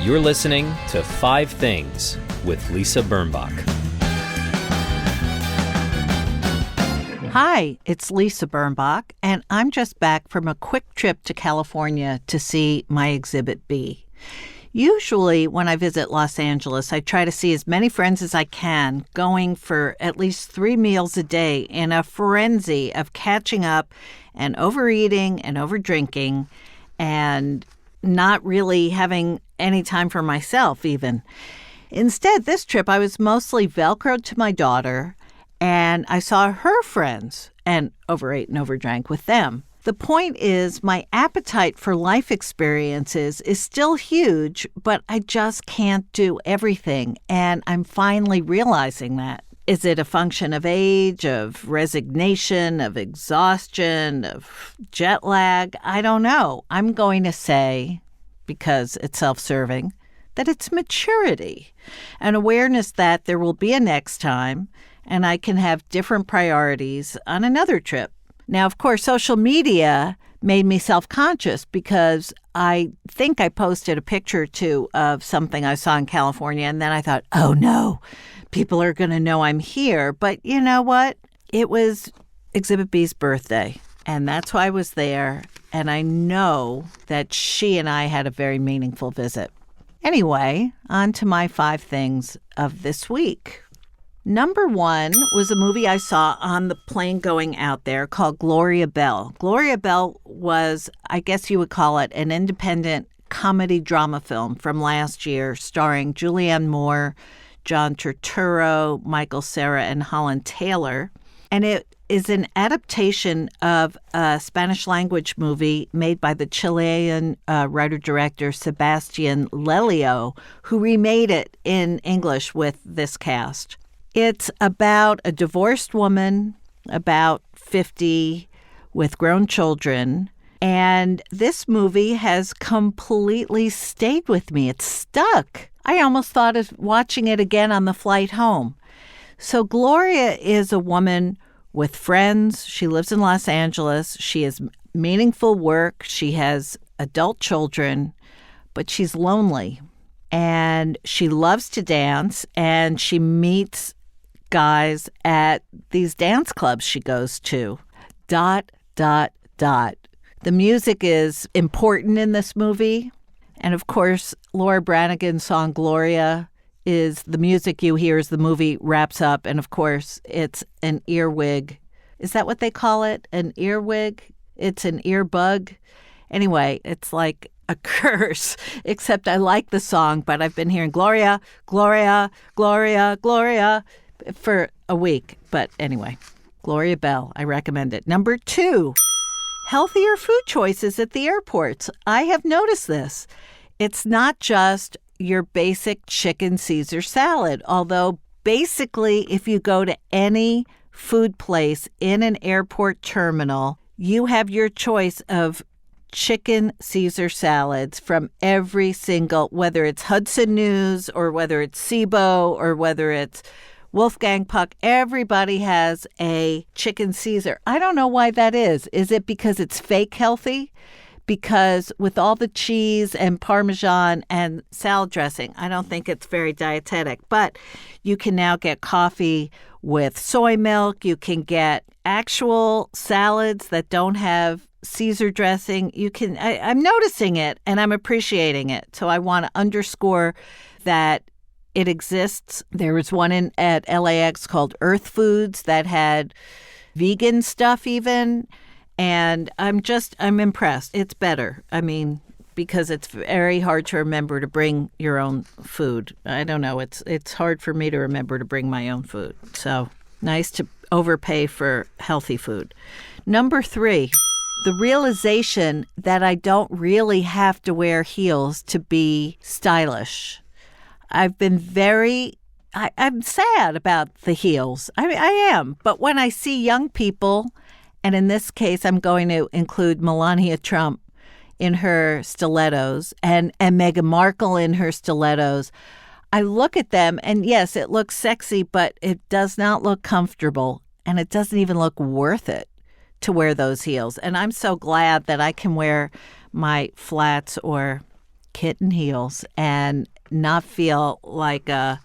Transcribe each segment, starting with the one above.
You're listening to 5 Things with Lisa Birnbach. Hi, it's Lisa Birnbach, and I'm just back from a quick trip to California to see my Exhibit B. Usually, when I visit Los Angeles, I try to see as many friends as I can, going for at least 3 meals a day in a frenzy of catching up and overeating and overdrinking and not really having any time for myself even. Instead, this trip, I was mostly Velcroed to my daughter, and I saw her friends and overate and overdrank with them. The point is, my appetite for life experiences is still huge, but I just can't do everything, and I'm finally realizing that. Is it a function of age, of resignation, of exhaustion, of jet lag? I don't know. I'm going to say, because it's self-serving, that it's maturity, an awareness that there will be a next time, and I can have different priorities on another trip. Now, of course, social media made me self-conscious because I think I posted a picture or two of something I saw in California, and then I thought, oh no, people are going to know I'm here. But you know what? It was Exhibit B's birthday, and that's why I was there, and I know that she and I had a very meaningful visit. Anyway, on to my 5 things of this week. Number 1 was a movie I saw on the plane going out there called Gloria Bell. Gloria Bell was, I guess you would call it, an independent comedy drama film from last year starring Julianne Moore, John Turturro, Michael Cera, and Holland Taylor. And it is an adaptation of a Spanish-language movie made by the Chilean writer-director Sebastián Lelio, who remade it in English with this cast. It's about a divorced woman, about 50, with grown children. And this movie has completely stayed with me. It's stuck. I almost thought of watching it again on the flight home. So Gloria is a woman with friends. She lives in Los Angeles. She has meaningful work. She has adult children, but she's lonely. And she loves to dance, and she meets guys at these dance clubs she goes to. ... The music is important in this movie. And of course, Laura Branigan's song Gloria is the music you hear as the movie wraps up. And of course, it's an earwig. Is that what they call it? An earwig? It's an earbug. Anyway, it's like a curse, except I like the song, but I've been hearing Gloria, Gloria, Gloria, Gloria for a week. But anyway, Gloria Bell, I recommend it. Number 2, healthier food choices at the airports. I have noticed this. It's not just your basic chicken Caesar salad, although basically if you go to any food place in an airport terminal, you have your choice of chicken Caesar salads from every single, whether it's Hudson News or whether it's SIBO or whether it's Wolfgang Puck, everybody has a chicken Caesar. I don't know why that is. Is it because it's fake healthy? Because with all the cheese and Parmesan and salad dressing, I don't think it's very dietetic. But you can now get coffee with soy milk. You can get actual salads that don't have Caesar dressing. I'm noticing it and I'm appreciating it. So I want to underscore that it exists. There was one at LAX called Earth Foods that had vegan stuff even. And I'm impressed. It's better. I mean, because it's very hard to remember to bring your own food. I don't know. It's hard for me to remember to bring my own food. So nice to overpay for healthy food. Number 3, the realization that I don't really have to wear heels to be stylish. I've been I'm sad about the heels. I am. But when I see young people, and in this case, I'm going to include Melania Trump in her stilettos and Meghan Markle in her stilettos, I look at them and yes, it looks sexy, but it does not look comfortable. And it doesn't even look worth it to wear those heels. And I'm so glad that I can wear my flats or kitten heels and not feel like a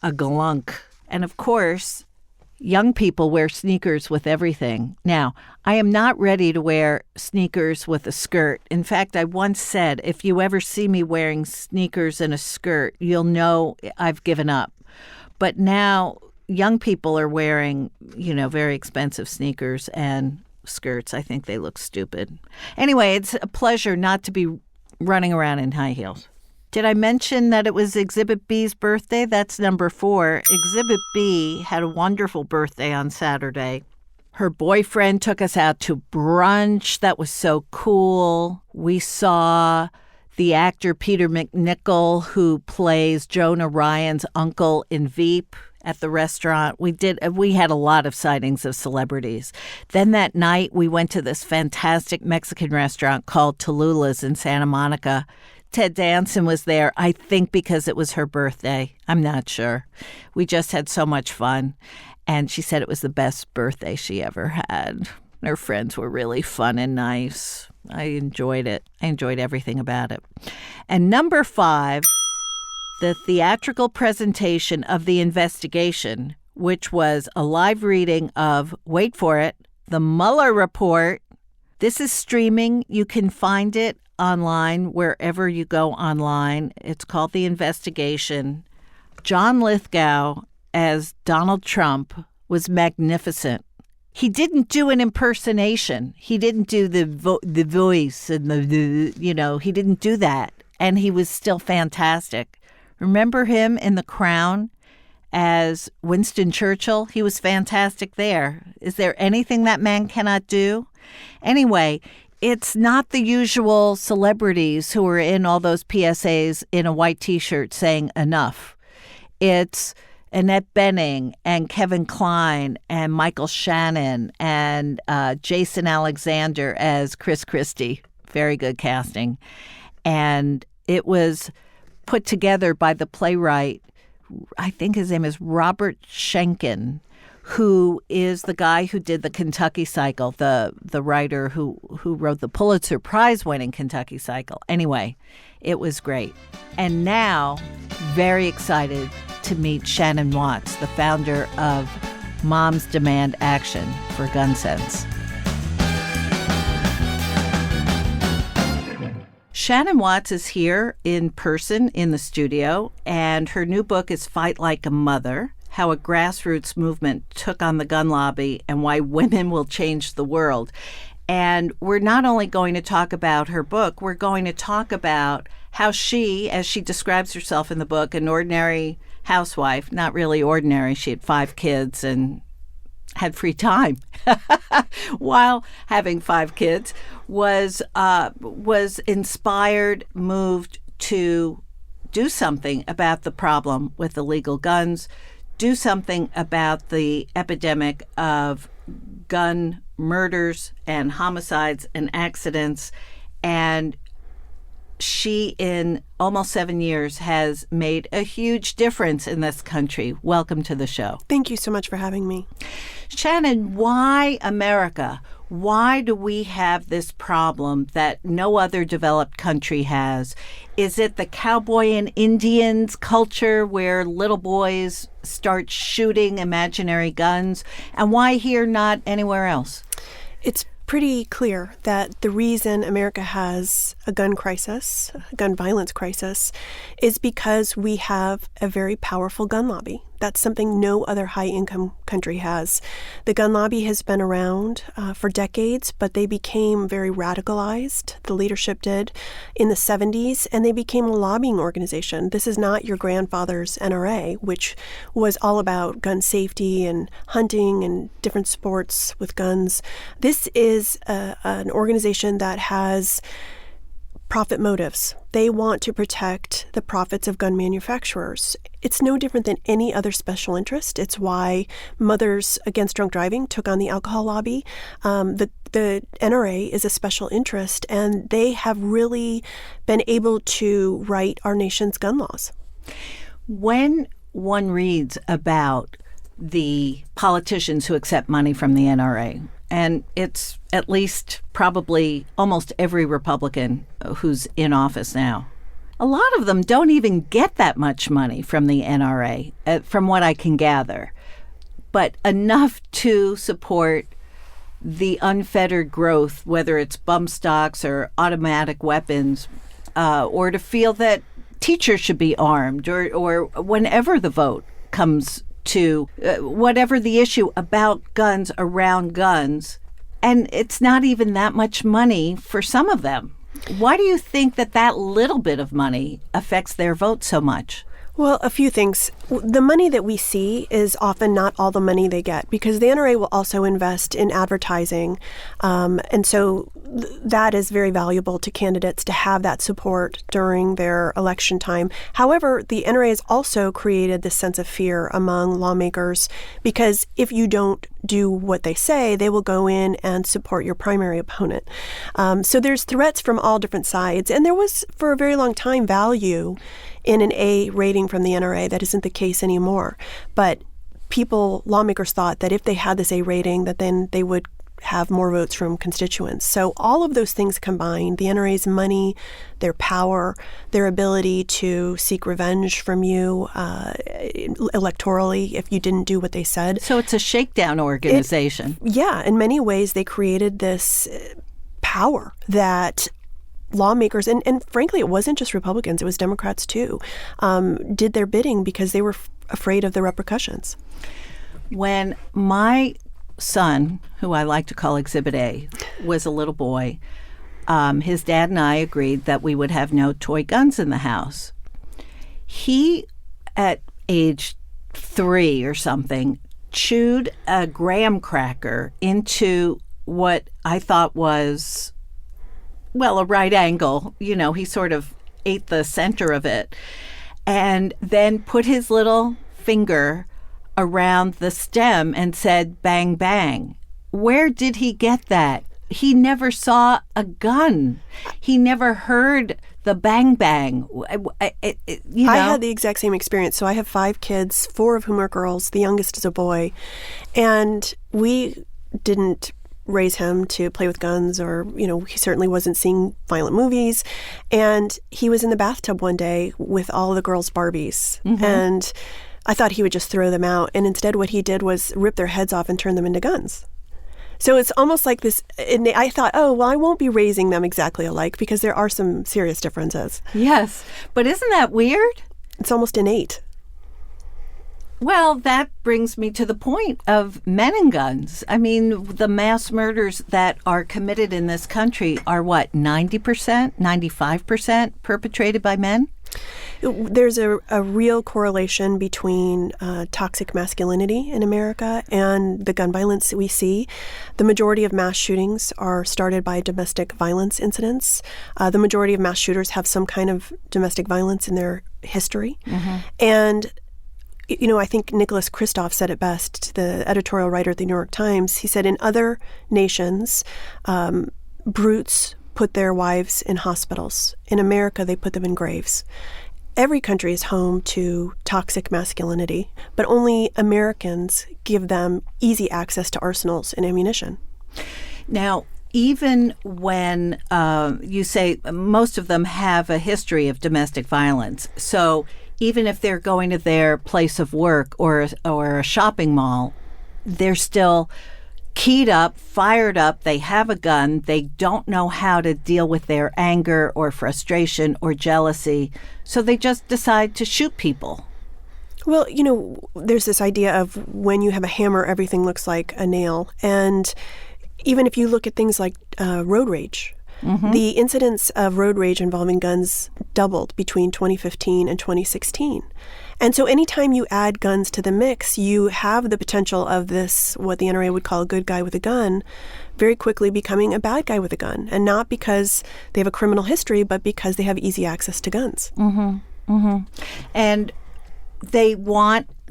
glunk. And of course, young people wear sneakers with everything. Now, I am not ready to wear sneakers with a skirt. In fact, I once said, if you ever see me wearing sneakers and a skirt, you'll know I've given up. But now young people are wearing, very expensive sneakers and skirts. I think they look stupid. Anyway, it's a pleasure not to be running around in high heels. Did I mention that it was Exhibit B's birthday? That's number 4. Exhibit B had a wonderful birthday on Saturday. Her boyfriend took us out to brunch. That was so cool. We saw the actor Peter McNichol, who plays Jonah Ryan's uncle in Veep, at the restaurant. We had a lot of sightings of celebrities. Then that night, we went to this fantastic Mexican restaurant called Tallula's in Santa Monica. Ted Danson was there, I think because it was her birthday. I'm not sure. We just had so much fun. And she said it was the best birthday she ever had. Her friends were really fun and nice. I enjoyed it. I enjoyed everything about it. And number 5, the theatrical presentation of The Investigation, which was a live reading of, wait for it, the Mueller report. This is streaming. You can find it online wherever you go online. It's called The Investigation. John Lithgow as Donald Trump was magnificent. He didn't do an impersonation. He didn't do the voice and he didn't do that. And he was still fantastic. Remember him in The Crown as Winston Churchill? He was fantastic there. Is there anything that man cannot do? Anyway, it's not the usual celebrities who are in all those PSAs in a white T-shirt saying enough. It's Annette Bening and Kevin Kline and Michael Shannon and Jason Alexander as Chris Christie. Very good casting. And it was put together by the playwright, I think his name is Robert Schenken, who is the guy who did the Kentucky Cycle, the writer who wrote the Pulitzer Prize-winning Kentucky Cycle. Anyway, it was great. And now, very excited to meet Shannon Watts, the founder of Moms Demand Action for Gun Sense. Shannon Watts is here in person in the studio, and her new book is Fight Like a Mother: How a Grassroots Movement Took on the Gun Lobby and Why Women Will Change the World. And we're not only going to talk about her book, we're going to talk about how she, as she describes herself in the book, an ordinary housewife, not really ordinary, she had 5 kids and had free time while having 5 kids, was inspired, moved to do something about the problem with illegal guns, do something about the epidemic of gun murders and homicides and accidents. And she, in almost 7 years, has made a huge difference in this country. Welcome to the show. Thank you so much for having me. Shannon, why America? Why do we have this problem that no other developed country has? Is it the cowboy and Indians culture where little boys start shooting imaginary guns? And why here, not anywhere else? It's pretty clear that the reason America has a gun crisis, a gun violence crisis, is because we have a very powerful gun lobby. That's something no other high-income country has. The gun lobby has been around for decades, but they became very radicalized. The leadership did in the 70s, and they became a lobbying organization. This is not your grandfather's NRA, which was all about gun safety and hunting and different sports with guns. This is an organization that has profit motives. They want to protect the profits of gun manufacturers. It's no different than any other special interest. It's why Mothers Against Drunk Driving took on the alcohol lobby. The NRA is a special interest, and they have really been able to write our nation's gun laws. When one reads about the politicians who accept money from the NRA, and it's at least probably almost every Republican who's in office now, A lot of them don't even get that much money from the NRA, from what I can gather, but enough to support the unfettered growth, whether it's bump stocks or automatic weapons, or to feel that teachers should be armed, or whenever the vote comes to whatever the issue about guns, around guns. And it's not even that much money for some of them. Why do you think that little bit of money affects their vote so much? Well, a few things. The money that we see is often not all the money they get, because the NRA will also invest in advertising. And so that is very valuable to candidates to have that support during their election time. However, the NRA has also created this sense of fear among lawmakers, because if you don't do what they say, they will go in and support your primary opponent. So there's threats from all different sides. And there was, for a very long time, value in an A rating from the NRA. That isn't the case anymore. But lawmakers thought that if they had this A rating, that then they would have more votes from constituents. So all of those things combined, the NRA's money, their power, their ability to seek revenge from you electorally if you didn't do what they said. So it's a shakedown organization. In many ways, they created this power that lawmakers, and frankly, it wasn't just Republicans, it was Democrats too, did their bidding because they were afraid of the repercussions. When my son, who I like to call Exhibit A, was a little boy, his dad and I agreed that we would have no toy guns in the house. He, at age 3 or something, chewed a graham cracker into what I thought was, a right angle. He sort of ate the center of it, and then put his little finger around the stem and said, "Bang, bang." Where did he get that? He never saw a gun. He never heard the bang, bang. I had the exact same experience. So I have 5 kids, 4 of whom are girls. The youngest is a boy. And we didn't raise him to play with guns, or, he certainly wasn't seeing violent movies. And he was in the bathtub one day with all the girls' Barbies. Mm-hmm. And I thought he would just throw them out. And instead what he did was rip their heads off and turn them into guns. So it's almost like this, and I thought, I won't be raising them exactly alike, because there are some serious differences. Yes. But isn't that weird? It's almost innate. Well, that brings me to the point of men and guns. I mean, the mass murders that are committed in this country are 90%, 95% perpetrated by men? There's a real correlation between toxic masculinity in America and the gun violence that we see. The majority of mass shootings are started by domestic violence incidents. The majority of mass shooters have some kind of domestic violence in their history. Mm-hmm. And I think Nicholas Kristof said it best, the editorial writer at the New York Times. He said, in other nations, brutes put their wives in hospitals. In America, they put them in graves. Every country is home to toxic masculinity, but only Americans give them easy access to arsenals and ammunition. Now, even when you say most of them have a history of domestic violence, so even if they're going to their place of work or a shopping mall, they're still keyed up, fired up, they have a gun, they don't know how to deal with their anger or frustration or jealousy, so they just decide to shoot people. Well, there's this idea of when you have a hammer, everything looks like a nail. And even if you look at things like road rage, mm-hmm. the incidence of road rage involving guns doubled between 2015 and 2016. And so anytime you add guns to the mix, you have the potential of this, what the NRA would call a good guy with a gun, very quickly becoming a bad guy with a gun. And not because they have a criminal history, but because they have easy access to guns. Mm-hmm. Mm-hmm. And the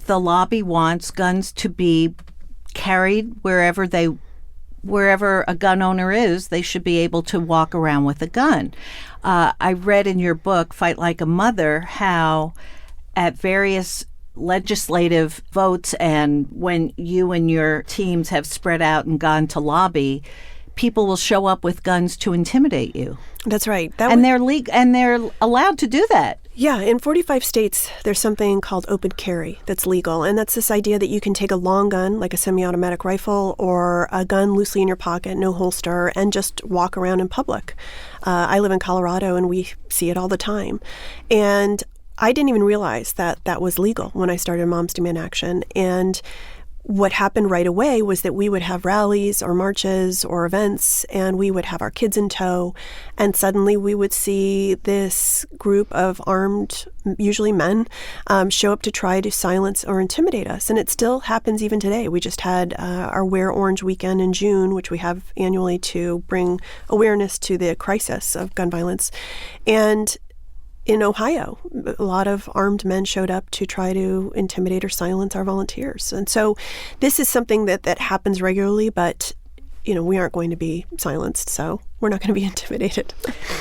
lobby wants guns to be carried wherever a gun owner is. They should be able to walk around with a gun. I read in your book, Fight Like a Mother, how at various legislative votes and when you and your teams have spread out and gone to lobby, people will show up with guns to intimidate you. That's right. They're allowed to do that. Yeah, in 45 states, there's something called open carry that's legal. And that's this idea that you can take a long gun, like a semi-automatic rifle, or a gun loosely in your pocket, no holster, and just walk around in public. I live in Colorado, and we see it all the time. And I didn't even realize that that was legal when I started Moms Demand Action. And what happened right away was that we would have rallies or marches or events, and we would have our kids in tow, and suddenly we would see this group of armed, usually men, show up to try to silence or intimidate us. And it still happens even today. We just had our Wear Orange weekend in June, which we have annually to bring awareness to the crisis of gun violence. And in Ohio, a lot of armed men showed up to try to intimidate or silence our volunteers. And so this is something that happens regularly, but we aren't going to be silenced, so we're not going to be intimidated.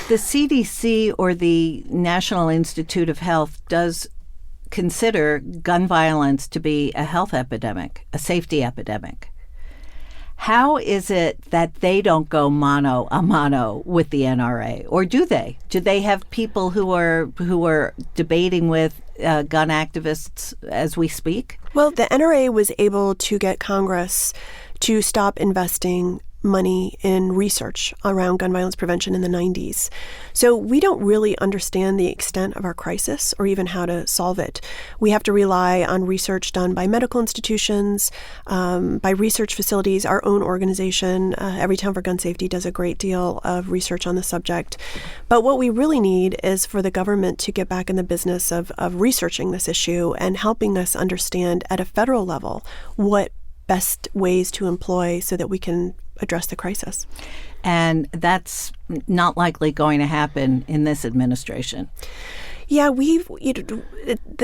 The CDC, or the National Institute of Health, does consider gun violence to be a health epidemic, a safety epidemic. How is it that they don't go mano a mano with the NRA, or do they? Do they have people who are debating with gun activists as we speak? Well, the NRA was able to get Congress to stop investing money in research around gun violence prevention in the 90s. So we don't really understand the extent of our crisis or even how to solve it. We have to rely on research done by medical institutions, by research facilities. Our own organization, Everytown for Gun Safety, does a great deal of research on the subject. But what we really need is for the government to get back in the business of researching this issue and helping us understand at a federal level what best ways to employ so that we can address the crisis. And that's not likely going to happen in this administration. Yeah,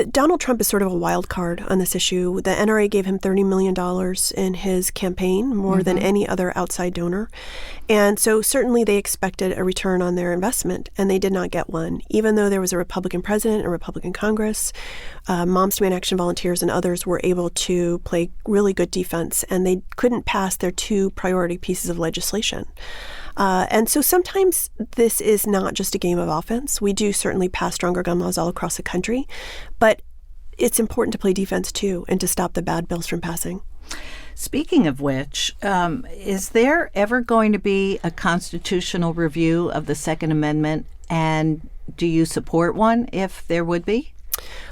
Donald Trump is sort of a wild card on this issue. The NRA gave him $30 million in his campaign, more than any other outside donor. And so certainly they expected a return on their investment, and they did not get one. Even though there was a Republican president, a Republican Congress, Moms Demand Action volunteers and others were able to play really good defense, and they couldn't pass their two priority pieces of legislation. And so sometimes this is not just a game of offense. We do certainly pass stronger gun laws all across the country, but it's important to play defense too and to stop the bad bills from passing. Speaking of which, is there ever going to be a constitutional review of the Second Amendment, and do you support one if there would be?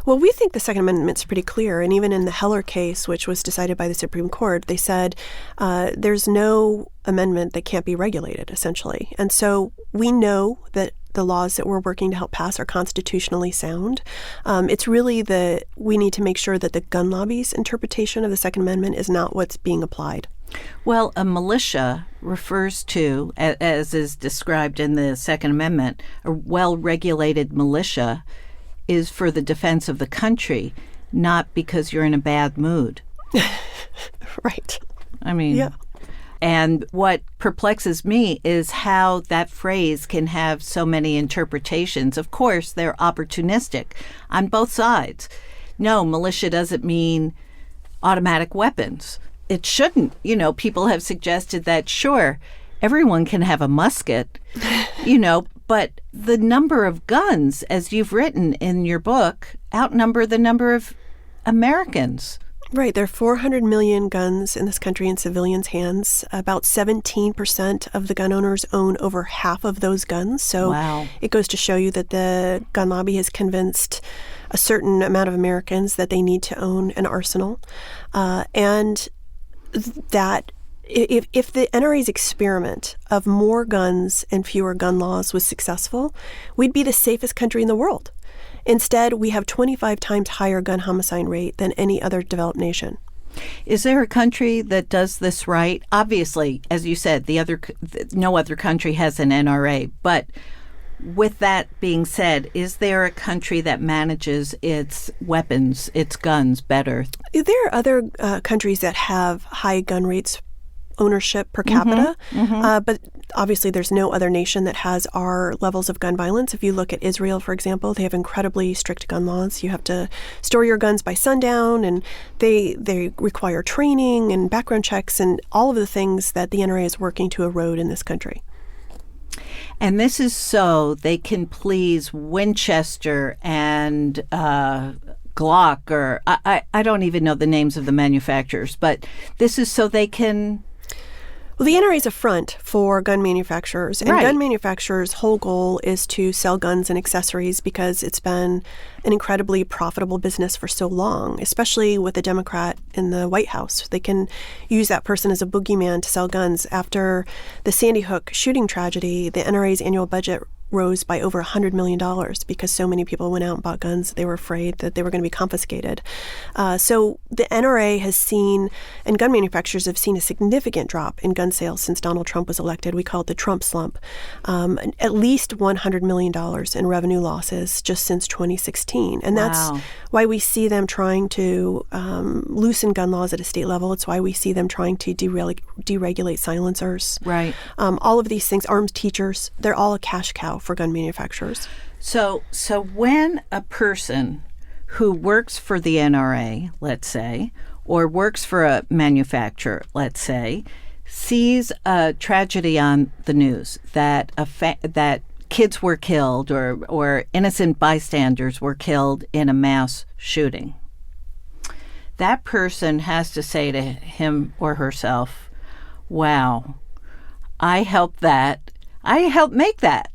Well, we think the Second Amendment's pretty clear. And even in the Heller case, which was decided by the Supreme Court, they said there's no amendment that can't be regulated, essentially. And so we know that the laws that we're working to help pass are constitutionally sound. It's really we need to make sure that the gun lobby's interpretation of the Second Amendment is not what's being applied. Well, a militia refers to, as is described in the Second Amendment, a well-regulated militia is for the defense of the country, not because you're in a bad mood. Right. I mean, yeah. And what perplexes me is how that phrase can have so many interpretations. Of course, they're opportunistic on both sides. No, militia doesn't mean automatic weapons. It shouldn't. People have suggested that, sure, everyone can have a musket, but the number of guns, as you've written in your book, outnumber the number of Americans. Right. There are 400 million guns in this country in civilians' hands. About 17% of the gun owners own over half of those guns. So wow. It goes to show you that the gun lobby has convinced a certain amount of Americans that they need to own an arsenal. And that if the NRA's experiment of more guns and fewer gun laws was successful, we'd be the safest country in the world. Instead, we have 25 times higher gun homicide rate than any other developed nation. Is there a country that does this right? Obviously, as you said, no other country has an NRA. But with that being said, is there a country that manages its weapons, its guns better? There are other countries that have high gun rates, ownership per capita, but Obviously, there's no other nation that has our levels of gun violence. If you look at Israel, for example, they have incredibly strict gun laws. You have to store your guns by sundown, and they require training and background checks and all of the things that the NRA is working to erode in this country. And this is so they can please Winchester and Glock, or I don't even know the names of the manufacturers, but this is so they can... Well, the NRA is a front for gun manufacturers, and gun manufacturers' whole goal is to sell guns and accessories because it's been an incredibly profitable business for so long, especially with a Democrat in the White House. They can use that person as a boogeyman to sell guns. After the Sandy Hook shooting tragedy, the NRA's annual budget rose by over $100 million because so many people went out and bought guns. They were afraid that they were going to be confiscated. So the NRA has seen, and gun manufacturers have seen, a significant drop in gun sales since Donald Trump was elected. We call it the Trump slump. At least $100 million in revenue losses just since 2016. And that's why we see them trying to loosen gun laws at a state level. It's why we see them trying to deregulate silencers. Right. All of these things, arms teachers, they're all a cash cow for gun manufacturers. So when a person who works for the NRA, let's say, or works for a manufacturer, let's say, sees a tragedy on the news that that kids were killed or innocent bystanders were killed in a mass shooting, that person has to say to him or herself, wow, I helped that. I helped make that.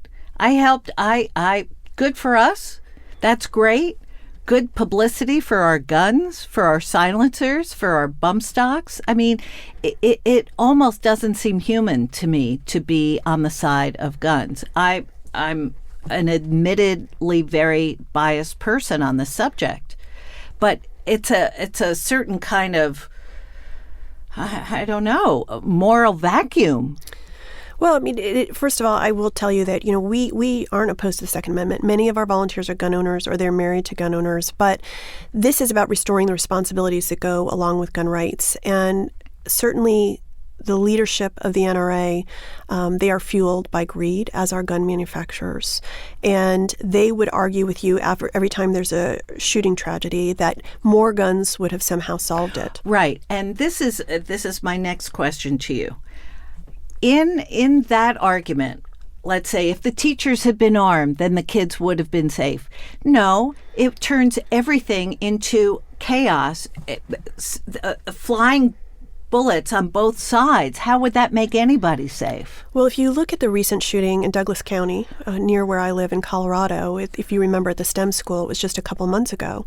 Good for us. That's great. Good publicity for our guns, for our silencers, for our bump stocks. I mean, it almost doesn't seem human to me to be on the side of guns. I'm an admittedly very biased person on the subject, but it's a certain kind of, I don't know, moral vacuum. Well, I mean, first of all, I will tell you that, we aren't opposed to the Second Amendment. Many of our volunteers are gun owners or they're married to gun owners. But this is about restoring the responsibilities that go along with gun rights. And certainly the leadership of the NRA, they are fueled by greed, as are gun manufacturers. And they would argue with you every time there's a shooting tragedy that more guns would have somehow solved it. Right. And this is my next question to you. In that argument, let's say if the teachers had been armed, then the kids would have been safe. No, it turns everything into chaos, flying bullets on both sides. How would that make anybody safe? Well, if you look at the recent shooting in Douglas County, near where I live in Colorado, if you remember at the STEM school, it was just a couple months ago.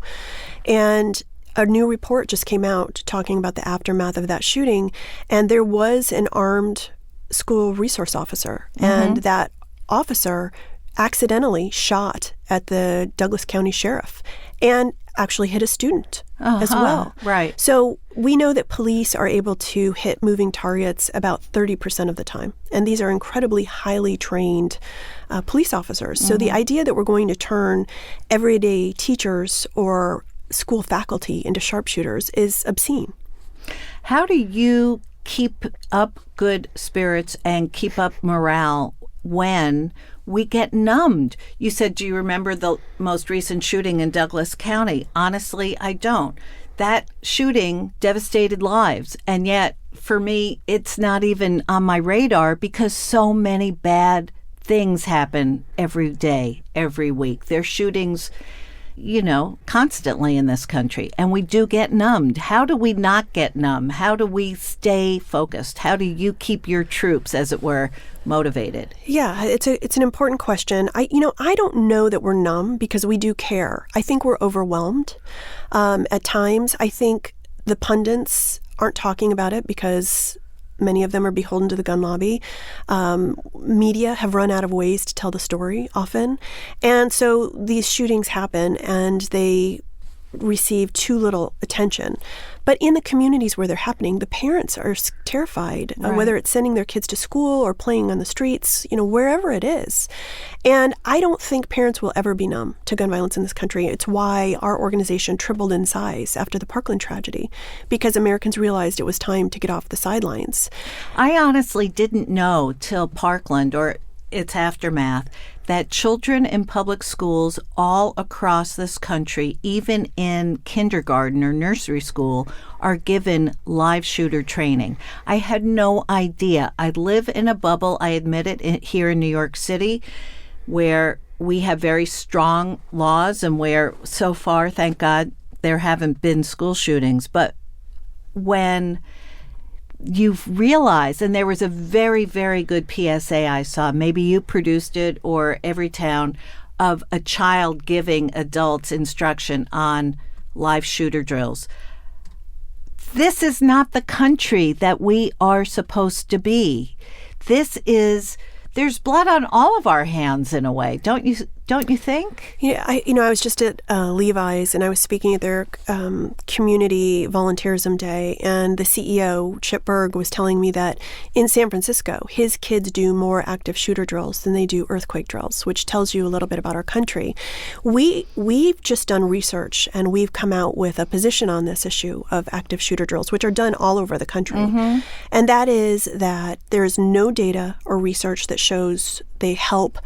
And a new report just came out talking about the aftermath of that shooting. And there was an armed school resource officer, and that officer accidentally shot at the Douglas County sheriff and actually hit a student as well. Right. So we know that police are able to hit moving targets about 30% of the time. And these are incredibly highly trained police officers. So the idea that we're going to turn everyday teachers or school faculty into sharpshooters is obscene. How do you keep up good spirits and keep up morale when we get numbed? You said, do you remember the most recent shooting in Douglas County? Honestly, I don't. That shooting devastated lives. And yet, for me, it's not even on my radar because so many bad things happen every day, every week. There's shootings, constantly in this country. And we do get numbed. How do we not get numb? How do we stay focused? How do you keep your troops, as it were, motivated? Yeah, it's an important question. I don't know that we're numb because we do care. I think we're overwhelmed. At times, I think the pundits aren't talking about it because many of them are beholden to the gun lobby. Media have run out of ways to tell the story often. And so these shootings happen and they receive too little attention. But in the communities where they're happening, the parents are terrified, whether it's sending their kids to school or playing on the streets, wherever it is. And I don't think parents will ever be numb to gun violence in this country. It's why our organization tripled in size after the Parkland tragedy, because Americans realized it was time to get off the sidelines. I honestly didn't know till Parkland or its aftermath that children in public schools all across this country, even in kindergarten or nursery school, are given live shooter training. I had no idea. I live in a bubble, I admit it, here in New York City, where we have very strong laws and where so far, thank God, there haven't been school shootings. But when you've realized, and there was a very, very good PSA I saw, maybe you produced it or Everytown, of a child giving adults instruction on live shooter drills. This is not the country that we are supposed to be. There's blood on all of our hands in a way, don't you think? Yeah, I was just at Levi's, and I was speaking at their community volunteerism day, and the CEO, Chip Berg, was telling me that in San Francisco, his kids do more active shooter drills than they do earthquake drills, which tells you a little bit about our country. We've just done research, and we've come out with a position on this issue of active shooter drills, which are done all over the country. Mm-hmm. And that is that there is no data or research that shows they help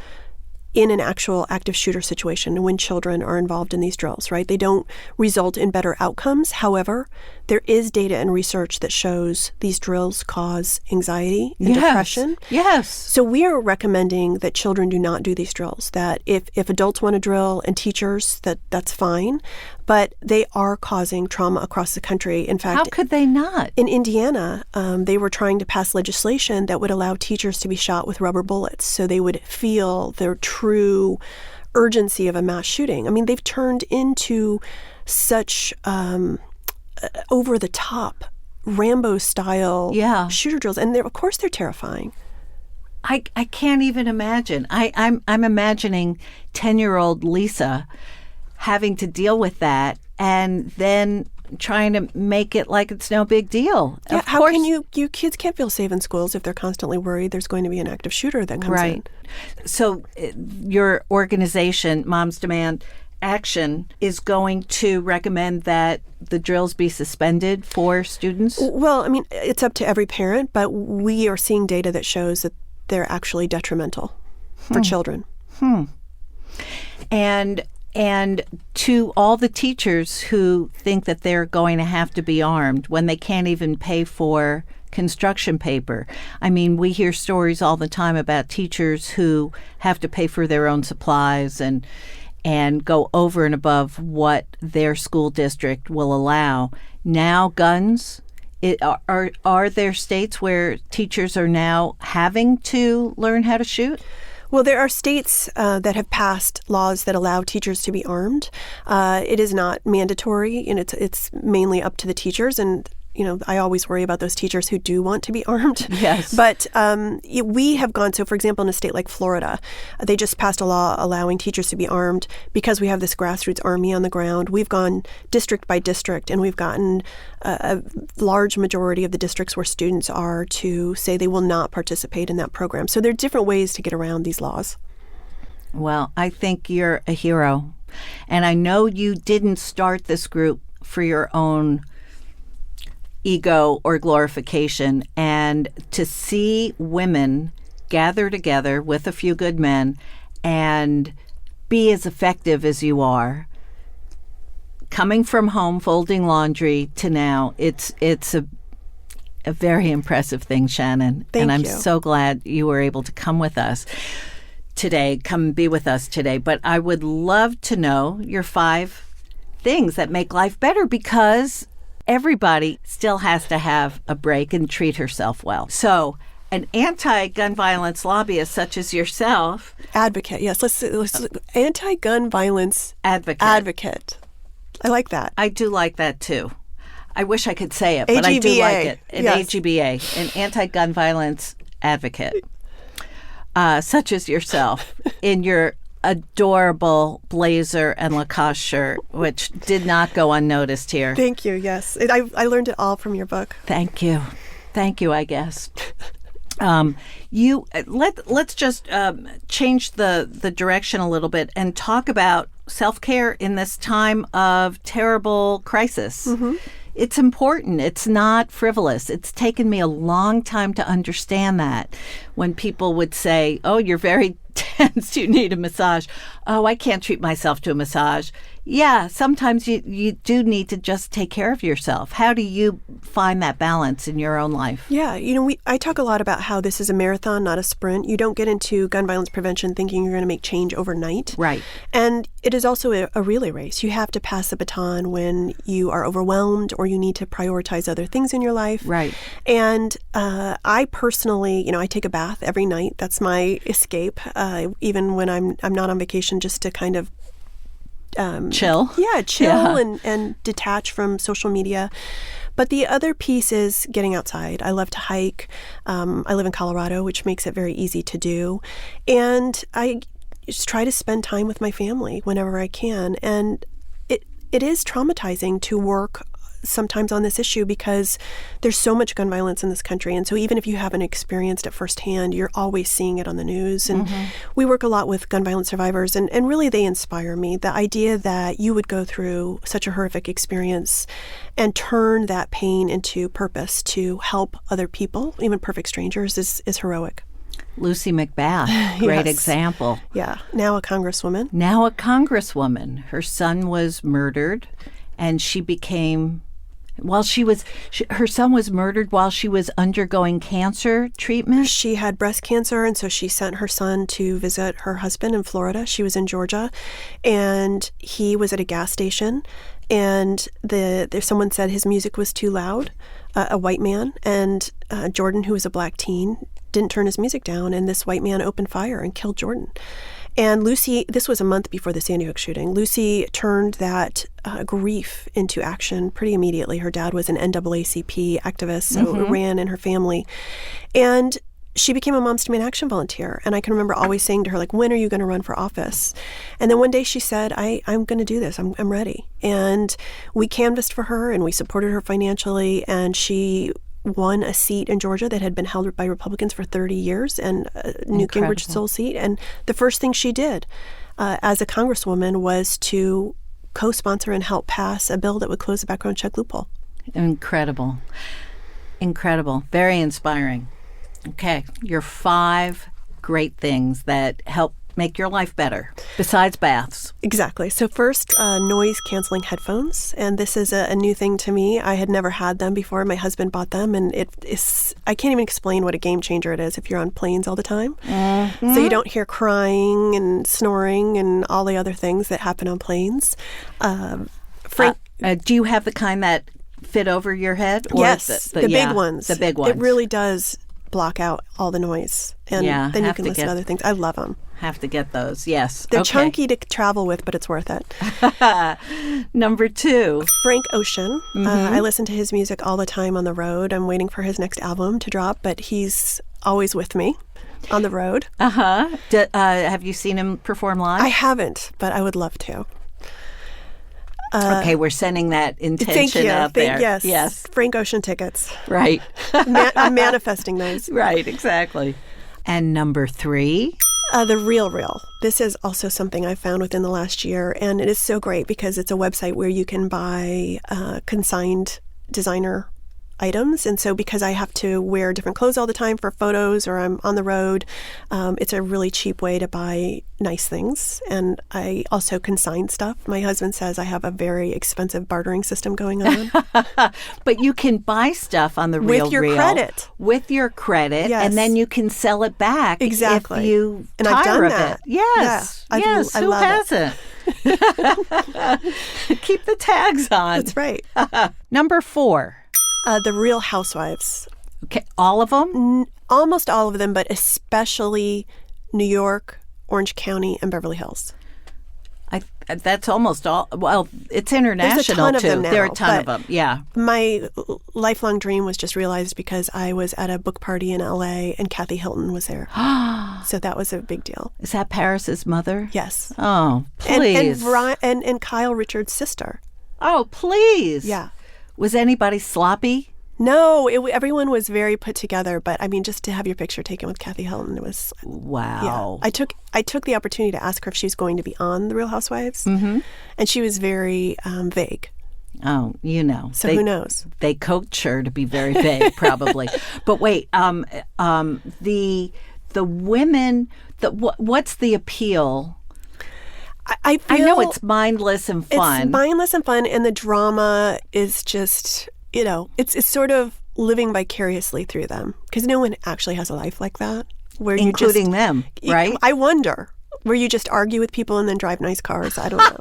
in an actual active shooter situation when children are involved in these drills, right? They don't result in better outcomes. However, there is data and research that shows these drills cause anxiety and depression. Yes. So we are recommending that children do not do these drills, that if adults want to drill and teachers, that's fine, but they are causing trauma across the country. In fact, how could they not? In Indiana, they were trying to pass legislation that would allow teachers to be shot with rubber bullets so they would feel their true urgency of a mass shooting. I mean, they've turned into such over-the-top Rambo-style shooter drills, and of course they're terrifying. I can't even imagine. I'm imagining 10-year-old Lisa having to deal with that and then trying to make it like it's no big deal. Yeah, how can you kids can't feel safe in schools if they're constantly worried there's going to be an active shooter that comes in. So your organization, Moms Demand Action, is going to recommend that the drills be suspended for students? Well, I mean, it's up to every parent, but we are seeing data that shows that they're actually detrimental for children. And to all the teachers who think that they're going to have to be armed when they can't even pay for construction paper. I mean, we hear stories all the time about teachers who have to pay for their own supplies and go over and above what their school district will allow. Now, guns, are there states where teachers are now having to learn how to shoot? Well, there are states that have passed laws that allow teachers to be armed. It is not mandatory, and it's mainly up to the teachers. And I always worry about those teachers who do want to be armed. Yes. But we have gone, so for example, in a state like Florida, they just passed a law allowing teachers to be armed because we have this grassroots army on the ground. We've gone district by district, and we've gotten a large majority of the districts where students are to say they will not participate in that program. So there are different ways to get around these laws. Well, I think you're a hero. And I know you didn't start this group for your own ego or glorification, and to see women gather together with a few good men and be as effective as you are, coming from home, folding laundry to now, it's a very impressive thing, Shannon. Thank and I'm you. so glad you were able to come with us today, come be with us today. But I would love to know your 5 things that make life better, because everybody still has to have a break and treat herself well. So an anti-gun violence lobbyist such as yourself. Advocate, yes. Let's anti-gun violence advocate. I like that. I do like that too. I wish I could say it, but I do like it. An AGBA, an anti-gun violence advocate, such as yourself, in your adorable blazer and Lacoste shirt, which did not go unnoticed here. Thank you. Yes. I learned it all from your book. Thank you. Thank you, I guess. Let's just change the direction a little bit and talk about self-care in this time of terrible crisis. Mm-hmm. It's important. It's not frivolous. It's taken me a long time to understand that. When people would say, "Oh, you're very tense, you need a massage." "Oh, I can't treat myself to a massage." Yeah, sometimes you do need to just take care of yourself. How do you find that balance in your own life? Yeah, I talk a lot about how this is a marathon, not a sprint. You don't get into gun violence prevention thinking you're going to make change overnight. Right. And it is also a relay race. You have to pass the baton when you are overwhelmed or you need to prioritize other things in your life. Right. And I personally, I take a bath every night. That's my escape, even when I'm not on vacation, just to kind of chill. Yeah, chill and detach from social media. But the other piece is getting outside. I love to hike. I live in Colorado, which makes it very easy to do. And I just try to spend time with my family whenever I can. And it is traumatizing to work sometimes on this issue because there's so much gun violence in this country. And so even if you haven't experienced it firsthand, you're always seeing it on the news. And we work a lot with gun violence survivors, and really they inspire me. The idea that you would go through such a horrific experience and turn that pain into purpose to help other people, even perfect strangers, is heroic. Lucy McBath, great example. Yeah, now a congresswoman. Her son was murdered, and she became... her son was murdered while she was undergoing cancer treatment. She had breast cancer, and so she sent her son to visit her husband in Florida. She was in Georgia, and he was at a gas station, and someone said his music was too loud, a white man, and Jordan, who was a black teen, didn't turn his music down, and this white man opened fire and killed Jordan. And Lucy, this was a month before the Sandy Hook shooting, Lucy turned that grief into action pretty immediately. Her dad was an NAACP activist, so it ran in her family. And she became a Moms Demand Action volunteer. And I can remember always saying to her, like, when are you going to run for office? And then one day she said, I'm going to do this. I'm ready. And we canvassed for her and we supported her financially. And she won a seat in Georgia that had been held by Republicans for 30 years, and Newt Gingrich's sole seat. And the first thing she did as a congresswoman was to co-sponsor and help pass a bill that would close the background check loophole. Incredible. Very inspiring. Okay, your 5 great things that help make your life better, besides baths. Exactly. So first, noise-canceling headphones. And this is a new thing to me. I had never had them before. My husband bought them, and I can't even explain what a game changer it is if you're on planes all the time. Mm-hmm. So you don't hear crying and snoring and all the other things that happen on planes. Do you have the kind that fit over your head? Or yes, the big ones. The big ones. It really does block out all the noise. And then you can listen to other things. I love them. Have to get those, yes. They're chunky to travel with, but it's worth it. Number 2. Frank Ocean. I listen to his music all the time on the road. I'm waiting for his next album to drop, but he's always with me on the road. Have you seen him perform live? I haven't, but I would love to. Okay, we're sending that intention out there. Yes. Frank Ocean tickets. Right. I'm manifesting those. Right, exactly. And number 3? The RealReal. This is also something I found within the last year, and it is so great because it's a website where you can buy consigned designer items. And so because I have to wear different clothes all the time for photos or I'm on the road, it's a really cheap way to buy nice things. And I also consign stuff. My husband says I have a very expensive bartering system going on. But you can buy stuff on the RealReal. With your credit. With your credit. Yes. And then you can sell it back exactly. if you and I've done of that. It. Yes. Yeah. Yes. I Who love hasn't? Keep the tags on. That's right. Number 4. The Real Housewives. Okay, all of them? Almost all of them, but especially New York, Orange County, and Beverly Hills. That's almost all. Well, it's international, There's a ton too. of them now, There are a ton of them, yeah. My lifelong dream was just realized because I was at a book party in L.A. and Kathy Hilton was there. So that was a big deal. Is that Paris's mother? Yes. Oh, please. And Kyle Richards' sister. Oh, please. Yeah. Was anybody sloppy? No, everyone was very put together. But I mean, just to have your picture taken with Kathy Hilton, it was wow. Yeah. I took the opportunity to ask her if she was going to be on the Real Housewives, and she was very vague. Oh, So who knows? They coach her to be very vague, probably. But wait, the women. What's the appeal? I know it's mindless and fun. It's mindless and fun, and the drama is just. It's sort of living vicariously through them because no one actually has a life like that. Including them, right? I wonder, where you just argue with people and then drive nice cars. I don't know.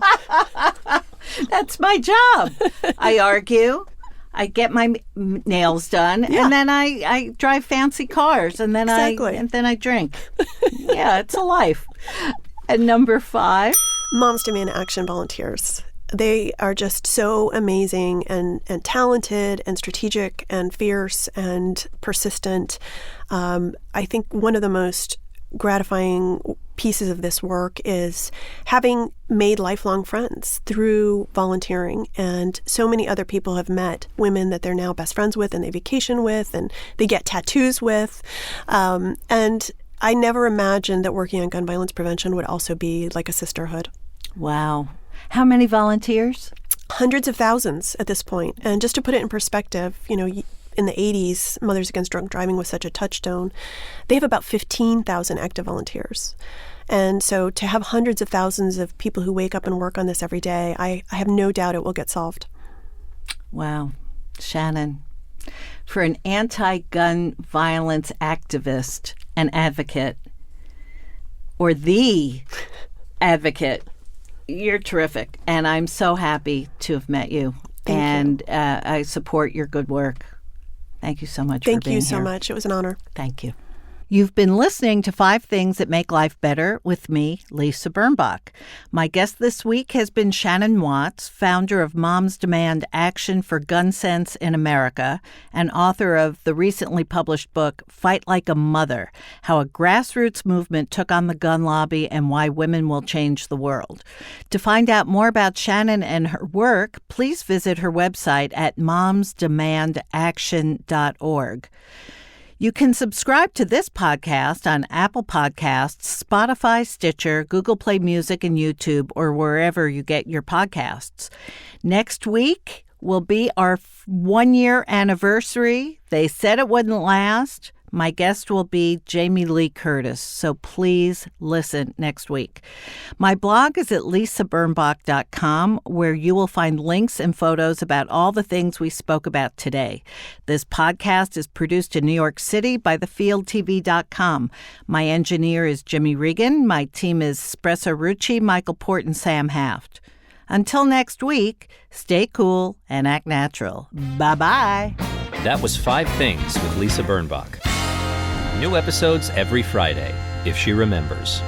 That's my job. I argue. I get my nails done, and then I drive fancy cars, and then I drink. Yeah, it's a life. And number 5, Moms Demand Action volunteers. They are just so amazing and talented and strategic and fierce and persistent. I think one of the most gratifying pieces of this work is having made lifelong friends through volunteering. And so many other people have met women that they're now best friends with and they vacation with and they get tattoos with. And I never imagined that working on gun violence prevention would also be like a sisterhood. Wow. How many volunteers? Hundreds of thousands at this point. And just to put it in perspective, in the 80s, Mothers Against Drunk Driving was such a touchstone. They have about 15,000 active volunteers. And so to have hundreds of thousands of people who wake up and work on this every day, I have no doubt it will get solved. Wow. Shannon, for an anti-gun violence activist and advocate, or the advocate, you're terrific, and I'm so happy to have met you. Thank you. I support your good work. Thank you so much for being here. Thank you so much. It was an honor. Thank you. You've been listening to 5 Things That Make Life Better with me, Lisa Birnbach. My guest this week has been Shannon Watts, founder of Moms Demand Action for Gun Sense in America and author of the recently published book, Fight Like a Mother, How a Grassroots Movement Took on the Gun Lobby and Why Women Will Change the World. To find out more about Shannon and her work, please visit her website at momsdemandaction.org. You can subscribe to this podcast on Apple Podcasts, Spotify, Stitcher, Google Play Music, and YouTube, or wherever you get your podcasts. Next week will be our 1-year anniversary. They said it wouldn't last. My guest will be Jamie Lee Curtis, so please listen next week. My blog is at lisabirnbach.com, where you will find links and photos about all the things we spoke about today. This podcast is produced in New York City by thefieldtv.com. My engineer is Jimmy Regan. My team is Espresso Rucci, Michael Port, and Sam Haft. Until next week, stay cool and act natural. Bye-bye. That was 5 Things with Lisa Birnbach. New episodes every Friday, if she remembers.